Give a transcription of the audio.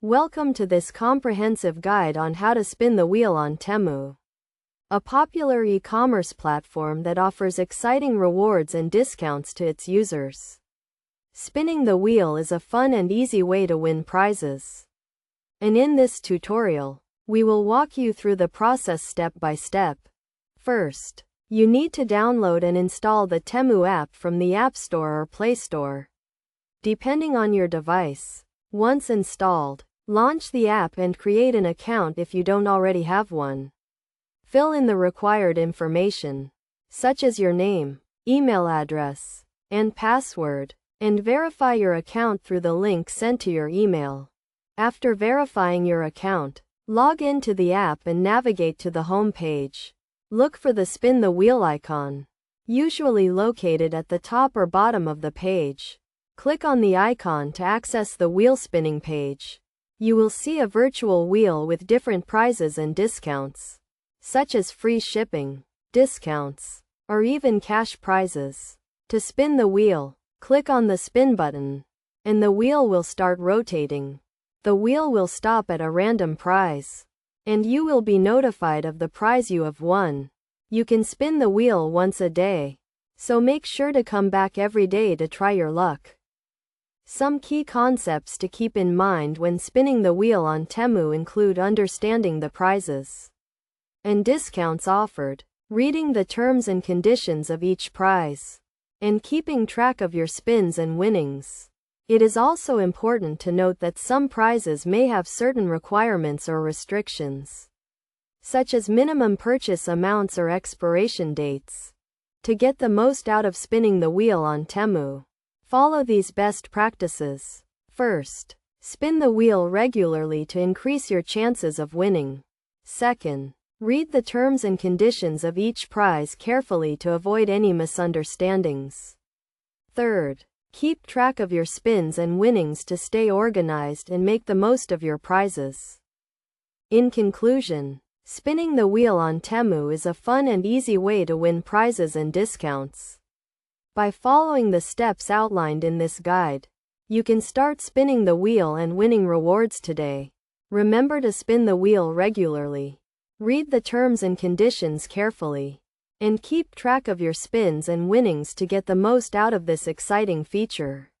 Welcome to this comprehensive guide on how to spin the wheel on Temu, a popular e-commerce platform that offers exciting rewards and discounts to its users. Spinning the wheel is a fun and easy way to win prizes. And in this tutorial, we will walk you through the process step by step. First, you need to download and install the Temu app from the App Store or Play Store, depending on your device. Once installed, launch the app and create an account if you don't already have one. Fill in the required information, such as your name, email address, and password, and verify your account through the link sent to your email. After verifying your account, log into the app and navigate to the home page. Look for the spin the wheel icon, usually located at the top or bottom of the page. Click on the icon to access the wheel spinning page. You will see a virtual wheel with different prizes and discounts, such as free shipping, discounts, or even cash prizes. To spin the wheel, click on the spin button, and the wheel will start rotating. The wheel will stop at a random prize, and you will be notified of the prize you have won. You can spin the wheel once a day, so make sure to come back every day to try your luck. Some key concepts to keep in mind when spinning the wheel on Temu include understanding the prizes and discounts offered, reading the terms and conditions of each prize, and keeping track of your spins and winnings. It is also important to note that some prizes may have certain requirements or restrictions, such as minimum purchase amounts or expiration dates. To get the most out of spinning the wheel on Temu, follow these best practices. First, spin the wheel regularly to increase your chances of winning. Second, read the terms and conditions of each prize carefully to avoid any misunderstandings. Third, keep track of your spins and winnings to stay organized and make the most of your prizes. In conclusion, spinning the wheel on Temu is a fun and easy way to win prizes and discounts. By following the steps outlined in this guide, you can start spinning the wheel and winning rewards today. Remember to spin the wheel regularly, read the terms and conditions carefully, and keep track of your spins and winnings to get the most out of this exciting feature.